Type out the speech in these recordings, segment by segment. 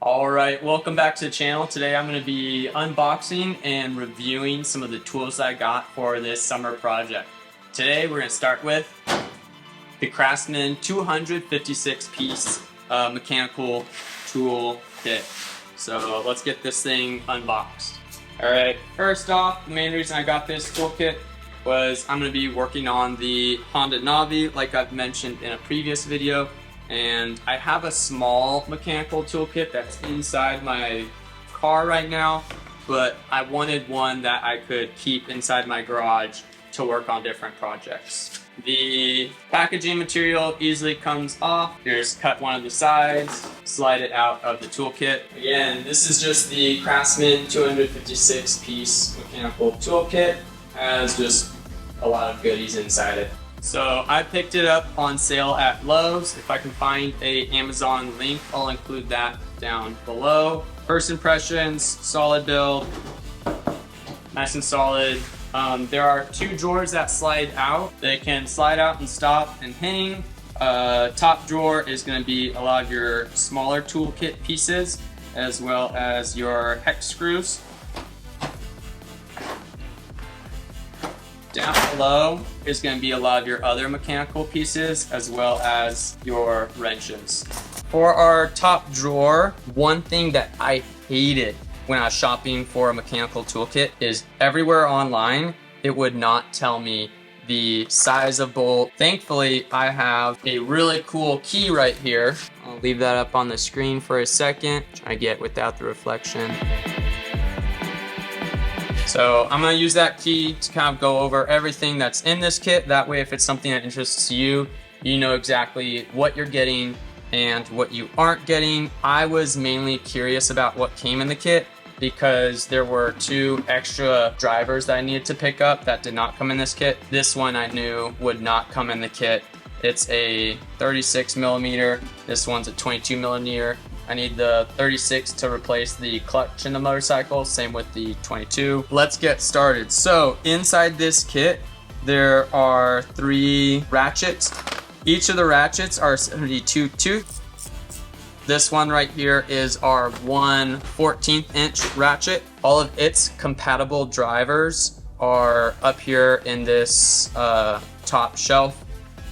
Alright, welcome back to the channel. Today I'm going to be unboxing and reviewing some of the tools I got for this summer project. Today we're going to start with the Craftsman 256 piece mechanical tool kit. So let's get this thing unboxed. Alright, first off, the main reason I got this toolkit was I'm going to be working on the Honda Navi like I've mentioned in a previous video. And I have a small mechanical toolkit that's inside my car right now, but I wanted one that I could keep inside my garage to work on different projects. The packaging material easily comes off. You just cut one of the sides, slide it out of the toolkit. Again, this is just the Craftsman 256 piece mechanical toolkit. Has just a lot of goodies inside it. So I picked it up on sale at Lowe's. If I can find a Amazon link, I'll include that down below. First impressions, solid build, nice and solid. There are two drawers that slide out. They can slide out and stop and hang. Top drawer is going to be a lot of your smaller toolkit pieces, as well as your hex screws. Down below is going to be a lot of your other mechanical pieces as well as your wrenches. For our top drawer, one thing that I hated when I was shopping for a mechanical toolkit is everywhere online it would not tell me the size of bolt. Thankfully, I have a really cool key right here. I'll leave that up on the screen for a second. Try to get without the reflection. So I'm going to use that key to kind of go over everything that's in this kit. That way, if it's something that interests you, you know exactly what you're getting and what you aren't getting. I was mainly curious about what came in the kit because there were two extra drivers that I needed to pick up that did not come in this kit. This one I knew would not come in the kit. It's a 36 millimeter. This one's a 22 millimeter. I need the 36 to replace the clutch in the motorcycle, same with the 22. Let's get started. So inside this kit, there are 3 ratchets. Each of the ratchets are 72 tooth. This one right here is our 1/14 inch ratchet. All of its compatible drivers are up here in this top shelf.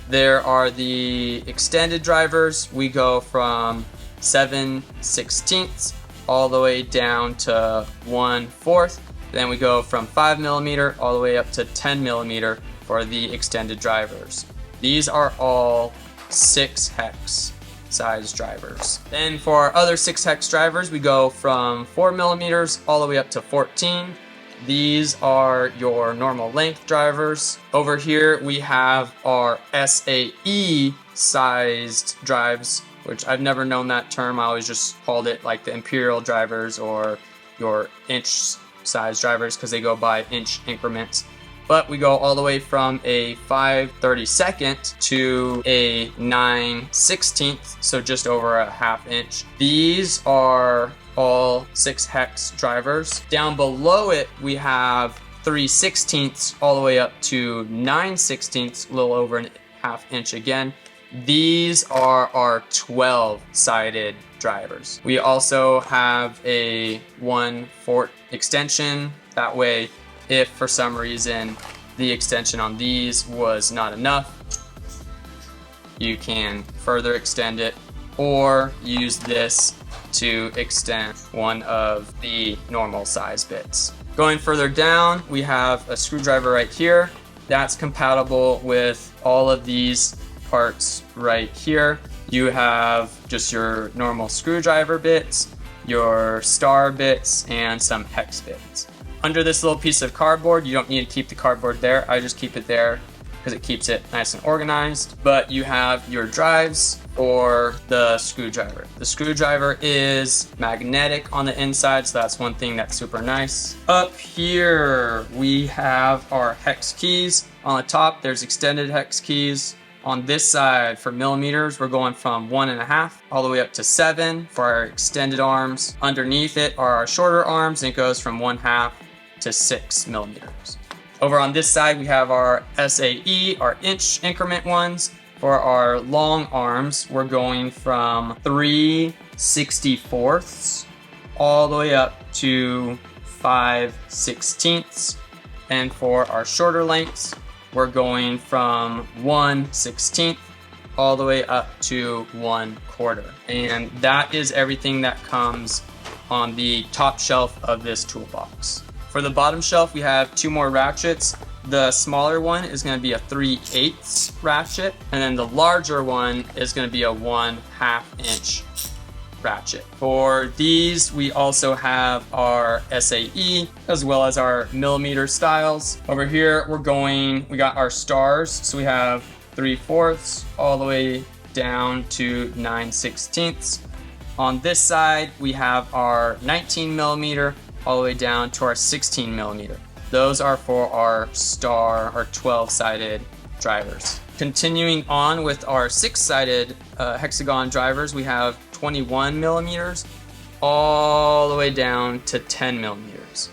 There are the extended drivers. We go from 7/16 all the way down to 1/4. Then we go from 5 millimeter all the way up to 10 millimeter for the extended drivers. These are all 6 hex size drivers. Then for our other 6 hex drivers, we go from 4 millimeters all the way up to 14. These are your normal length drivers. Over here we have our SAE sized drives, which I've never known that term. I always just called it like the imperial drivers or your inch size drivers because they go by inch increments. But we go all the way from a 5/32 to a 9/16, so just over a half inch. These are all 6 hex drivers. Down below it, we have 3/16 all the way up to 9/16, a little over a half inch again. These are our 12-sided drivers. We also have a 1/4 extension. That way, if for some reason the extension on these was not enough, you can further extend it or use this to extend one of the normal size bits. Going further down, we have a screwdriver right here. That's compatible with all of these parts right here. You have just your normal screwdriver bits, your star bits, and some hex bits. Under this little piece of cardboard, you don't need to keep the cardboard there. I just keep it there because it keeps it nice and organized. But you have your drives for the screwdriver. The screwdriver is magnetic on the inside, so that's one thing that's super nice. Up here, we have our hex keys. On the top, there's extended hex keys. On this side, for millimeters, we're going from 1.5 all the way up to 7 for our extended arms. Underneath it are our shorter arms, and it goes from 1/2 to 6 millimeters. Over on this side, we have our SAE, our inch increment ones. For our long arms, we're going from 3 5/64 all the way up to 5/16. And for our shorter lengths, we're going from 1/16 all the way up to 1/4. And that is everything that comes on the top shelf of this toolbox. For the bottom shelf, we have 2 more ratchets. The smaller one is going to be a 3/8 ratchet, and then the larger one is going to be a 1/2 inch ratchet. For these, we also have our SAE as well as our millimeter styles. Over here, we got our stars. So we have 3/4 all the way down to 9/16. On this side, we have our 19 millimeter all the way down to our 16 millimeter. Those are for our star or 12-sided drivers. Continuing on with our 6-sided hexagon drivers, we have 21 millimeters all the way down to 10 millimeters.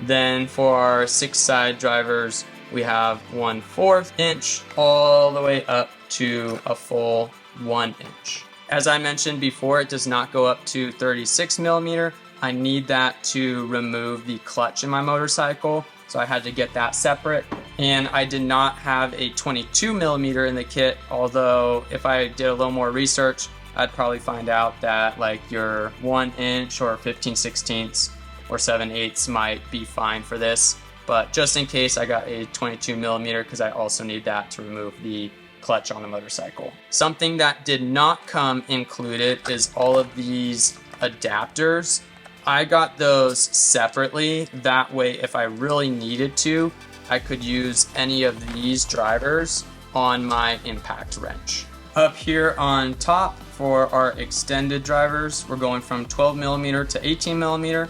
Then for our 6-side drivers, we have 1/4 inch all the way up to a full 1 inch. As I mentioned before, it does not go up to 36 millimeter. I need that to remove the clutch in my motorcycle, so I had to get that separate. And I did not have a 22 millimeter in the kit, although if I did a little more research, I'd probably find out that like your 1 inch or 15/16 or 7/8 might be fine for this. But just in case, I got a 22 millimeter because I also need that to remove the clutch on the motorcycle. Something that did not come included is all of these adapters. I got those separately. That way, if I really needed to, I could use any of these drivers on my impact wrench. Up here on top for our extended drivers, we're going from 12 millimeter to 18 millimeter.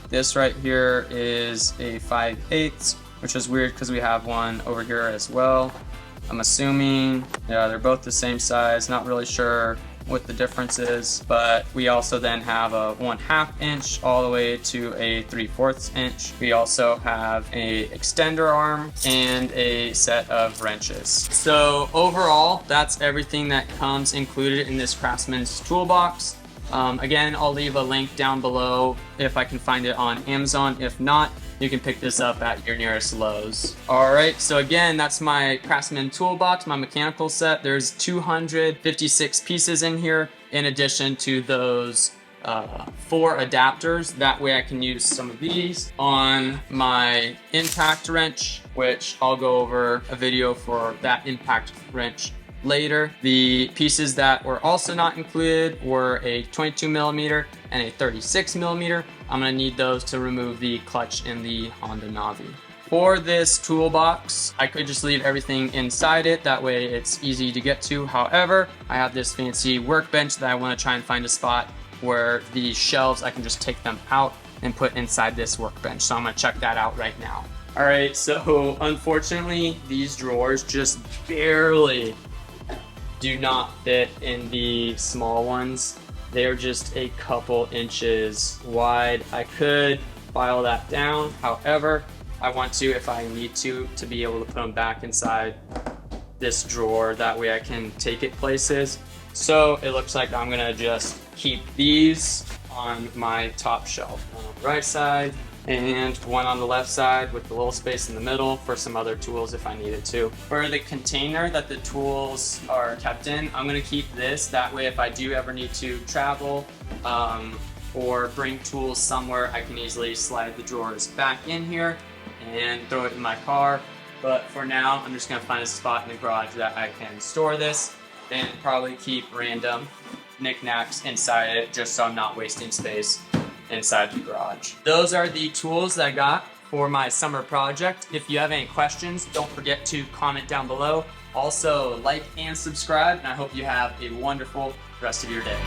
This right here is a 5/8, which is weird because we have one over here as well. I'm assuming, yeah, they're both the same size. Not really sure what the difference is, but we also then have a 1/2 inch all the way to a 3/4 inch. We also have a extender arm and a set of wrenches. So overall, that's everything that comes included in this Craftsman's toolbox. Again, I'll leave a link down below if I can find it on Amazon. If not, you can pick this up at your nearest Lowe's. All right, so again, that's my Craftsman toolbox, my mechanical set. There's 256 pieces in here, in addition to those 4 adapters. That way I can use some of these on my impact wrench, which I'll go over a video for that impact wrench later. The pieces that were also not included were a 22 millimeter and a 36 millimeter. I'm gonna need those to remove the clutch in the Honda Navi. For this toolbox, I could just leave everything inside it. That way it's easy to get to. However, I have this fancy workbench that I wanna try and find a spot where the shelves, I can just take them out and put inside this workbench. So I'm gonna check that out right now. All right, so unfortunately, these drawers just barely do not fit in the small ones. They're just a couple inches wide. I could file that down. However, I want to, if I need to be able to put them back inside this drawer. That way I can take it places. So it looks like I'm gonna just keep these on my top shelf. One on the right side and one on the left side with the little space in the middle for some other tools if I needed to. For the container that the tools are kept in, I'm gonna keep this. That way if I do ever need to travel or bring tools somewhere, I can easily slide the drawers back in here and throw it in my car. But for now, I'm just gonna find a spot in the garage that I can store this and probably keep random knickknacks inside it just so I'm not wasting space inside the garage. Those are the tools that I got for my summer project. If you have any questions, don't forget to comment down below. Also, like and subscribe, and I hope you have a wonderful rest of your day.